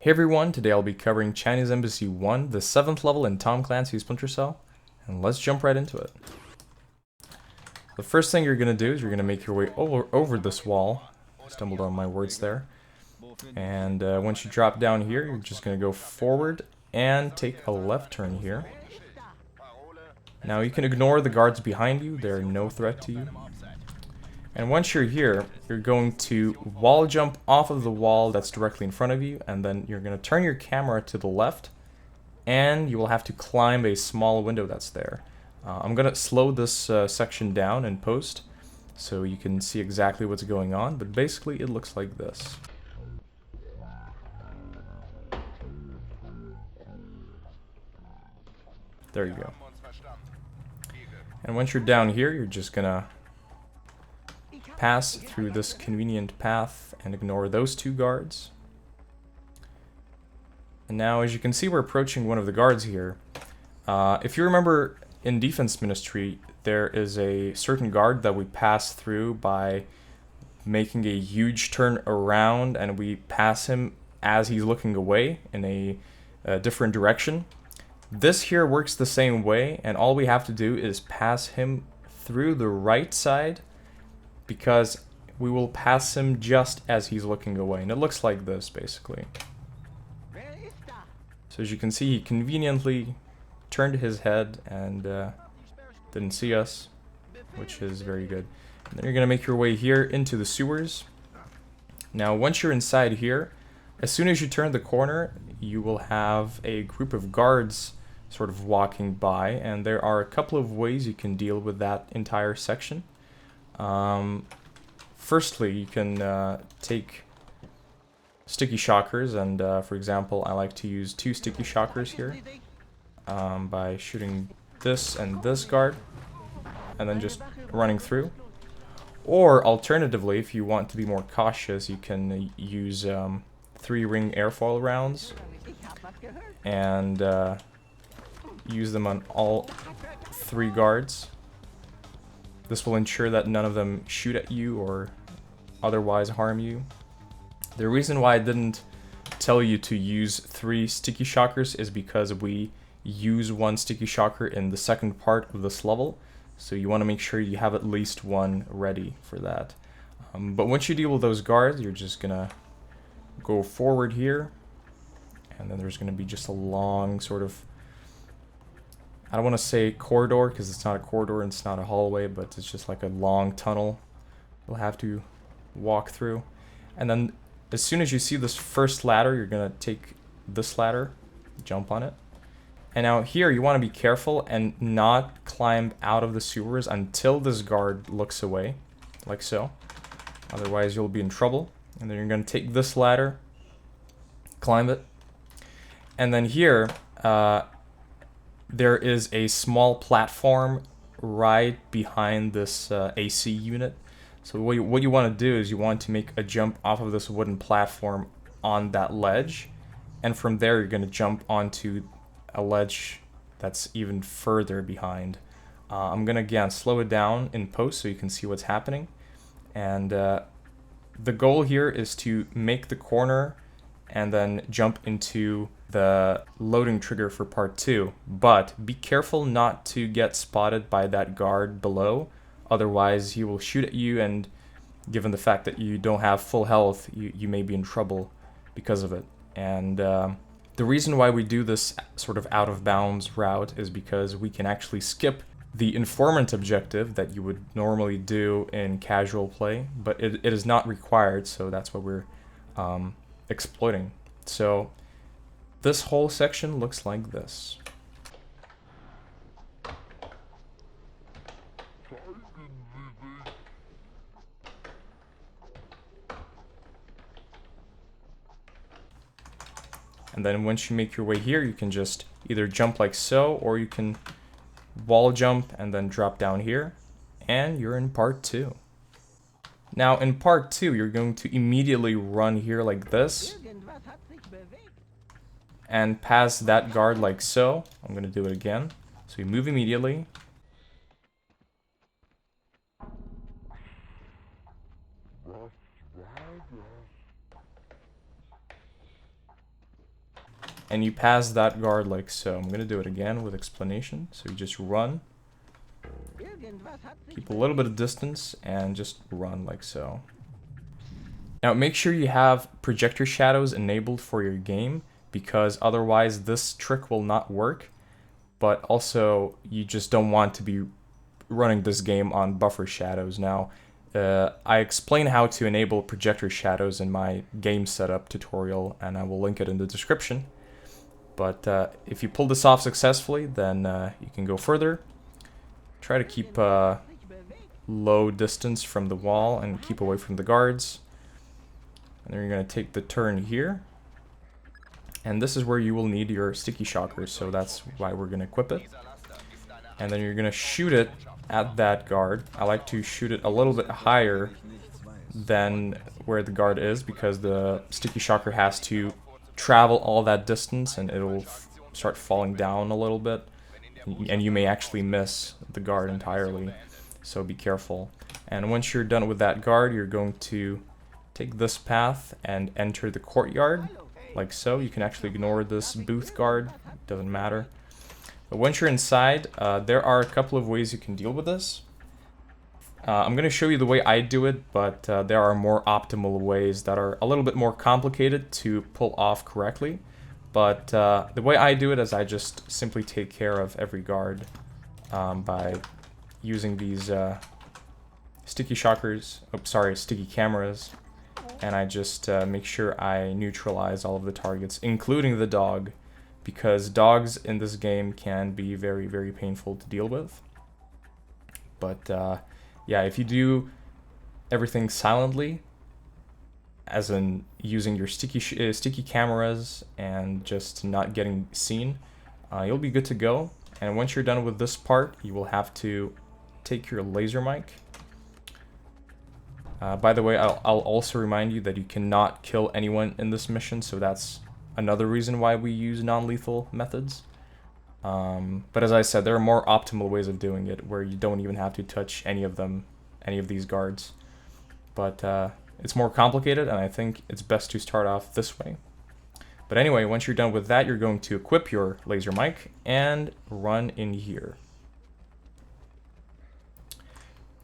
Hey everyone, today I'll be covering Chinese Embassy 1, the 7th level in Tom Clancy's Splinter Cell, and let's jump right into it. The first thing you're going to do is you're going to make your way over this wall. I stumbled on my words there. And once you drop down here, you're just going to go forward and take a left turn here. Now you can ignore the guards behind you, they're no threat to you. And once you're here, you're going to wall jump off of the wall that's directly in front of you, and then you're going to turn your camera to the left, and you will have to climb a small window that's there. I'm going to slow this section down in post, so you can see exactly what's going on, but basically it looks like this. There you go. And once you're down here, you're just going to pass through this convenient path and ignore those two guards. And now, as you can see, we're approaching one of the guards here. If you remember, in Defense Ministry, there is a certain guard that we pass through by making a huge turn around, and we pass him as he's looking away in a different direction. This here works the same way, and all we have to do is pass him through the right side, because we will pass him just as he's looking away. And it looks like this, basically. So as you can see, he conveniently turned his head and didn't see us, which is very good. And then you're going to make your way here into the sewers. Now, once you're inside here, as soon as you turn the corner, you will have a group of guards sort of walking by, and there are a couple of ways you can deal with that entire section. Firstly, you can take sticky shockers, and for example, I like to use 2 sticky shockers here by shooting this and this guard, and then just running through. Or alternatively, if you want to be more cautious, you can use 3-ring airfoil rounds and use them on all 3 guards. This will ensure that none of them shoot at you or otherwise harm you. The reason why I didn't tell you to use 3 sticky shockers is because we use 1 sticky shocker in the second part of this level, so you want to make sure you have at least 1 ready for that. But once you deal with those guards, you're just gonna go forward here, and then there's gonna be just a long sort of, I don't want to say corridor because it's not a corridor and it's not a hallway, but it's just like a long tunnel you'll have to walk through. And then as soon as you see this first ladder, you're going to take this ladder, jump on it. And now here you want to be careful and not climb out of the sewers until this guard looks away, like so. Otherwise you'll be in trouble. And then you're going to take this ladder, climb it. And then here, there is a small platform right behind this AC unit. So what you want to do is you want to make a jump off of this wooden platform on that ledge, and from there you're going to jump onto a ledge that's even further behind. I'm going to again slow it down in post so you can see what's happening. And the goal here is to make the corner and then jump into the loading trigger for part 2, but be careful not to get spotted by that guard below, otherwise he will shoot at you, and given the fact that you don't have full health, you may be in trouble because of it. And the reason why we do this sort of out of bounds route is because we can actually skip the informant objective that you would normally do in casual play, but it is not required, so that's what we're exploiting. So this whole section looks like this. And then once you make your way here, you can just either jump like so, or you can wall jump and then drop down here, and you're in part 2. Now in part 2, you're going to immediately run here like this and pass that guard like so. I'm going to do it again. So you move immediately. and you pass that guard like so. I'm gonna do it again with explanation. So you just run, keep a little bit of distance, and just run like so. Now make sure you have projector shadows enabled for your game, because otherwise this trick will not work. But also you just don't want to be running this game on buffer shadows. Now I explain how to enable projector shadows in my game setup tutorial, and I will link it in the description. But if you pull this off successfully, then you can go further. Try to keep low distance from the wall and keep away from the guards. And then you're going to take the turn here. And this is where you will need your sticky shocker, so that's why we're going to equip it. And then you're going to shoot it at that guard. I like to shoot it a little bit higher than where the guard is, because the sticky shocker has to travel all that distance and it'll start falling down a little bit. And you may actually miss the guard entirely, so be careful. And once you're done with that guard, you're going to take this path and enter the courtyard, like so. You can actually ignore this booth guard, doesn't matter. But once you're inside, there are a couple of ways you can deal with this. I'm going to show you the way I do it, but there are more optimal ways that are a little bit more complicated to pull off correctly. But the way I do it is I just simply take care of every guard by using these sticky shockers, sticky cameras, and I just make sure I neutralize all of the targets, including the dog, because dogs in this game can be very, very painful to deal with. But yeah, if you do everything silently, as in using your sticky cameras and just not getting seen, you'll be good to go. And once you're done with this part, you will have to take your laser mic. By the way, I'll also remind you that you cannot kill anyone in this mission, so that's another reason why we use non-lethal methods. But as I said, there are more optimal ways of doing it, where you don't even have to touch any of these guards. But it's more complicated, and I think it's best to start off this way. But anyway, once you're done with that, you're going to equip your laser mic and run in here.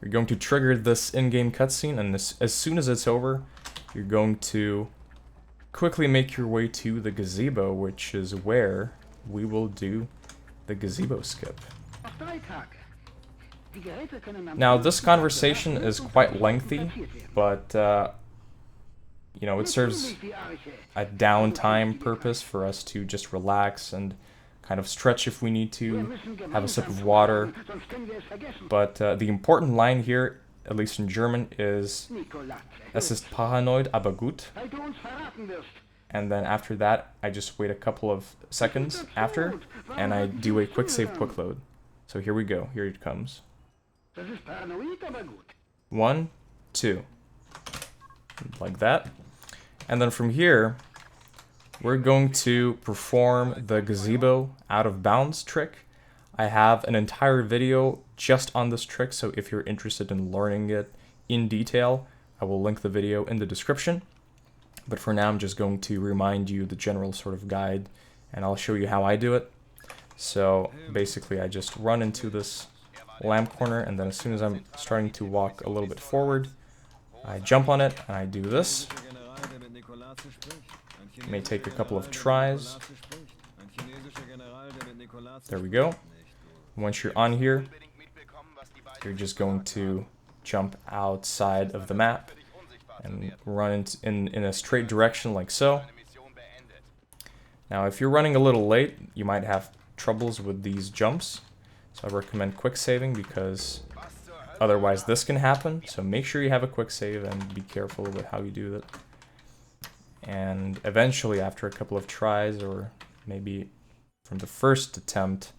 You're going to trigger this in-game cutscene, and as soon as it's over, you're going to quickly make your way to the gazebo, which is where we will do the gazebo skip. Now, this conversation is quite lengthy, but you know, it serves a downtime purpose for us to just relax and kind of stretch if we need to, have a sip of water. But the important line here, at least in German, is "Es ist paranoid, aber gut." And then after that, I just wait a couple of seconds after, and I do a quick save, quick load. So here we go. Here it comes. 1, 2. Like that. And then from here, we're going to perform the gazebo out of bounds trick. I have an entire video just on this trick, so if you're interested in learning it in detail, I will link the video in the description. But for now, I'm just going to remind you the general sort of guide, and I'll show you how I do it. So basically, I just run into this lamp corner, and then as soon as I'm starting to walk a little bit forward, I jump on it, and I do this. It may take a couple of tries. There we go. Once you're on here, you're just going to jump outside of the map and run in a straight direction like so. Now, if you're running a little late, you might have troubles with these jumps. So I recommend quick saving, because otherwise this can happen. So make sure you have a quick save and be careful with how you do that. And eventually, after a couple of tries, or maybe from the first attempt,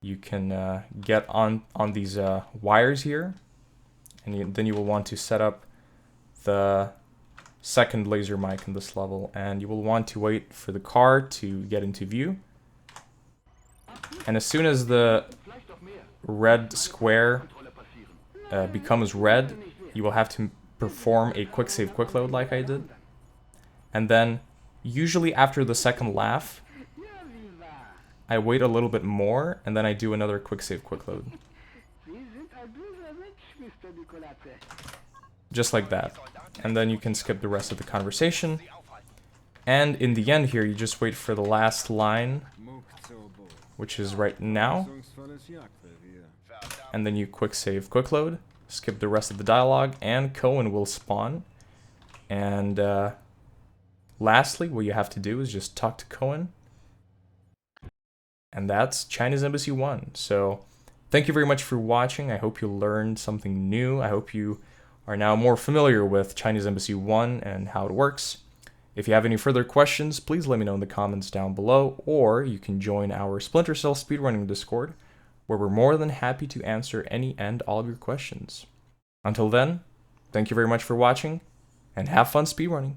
you can get on these wires here, and then you will want to set up the second laser mic in this level, and you will want to wait for the car to get into view. And as soon as the red square becomes red, you will have to perform a quick save, quick load like I did. And then, usually after the second laugh, I wait a little bit more, and then I do another quick save, quick load. Just like that. And then you can skip the rest of the conversation. And in the end here, you just wait for the last line, which is right now. And then you quick save, quick load, skip the rest of the dialogue, and Cohen will spawn. And lastly, what you have to do is just talk to Cohen. And that's China's Embassy 1. So thank you very much for watching. I hope you learned something new. I hope you are now more familiar with Chinese Embassy 1 and how it works. If you have any further questions, please let me know in the comments down below, or you can join our Splinter Cell Speedrunning Discord, where we're more than happy to answer any and all of your questions. Until then, thank you very much for watching, and have fun speedrunning.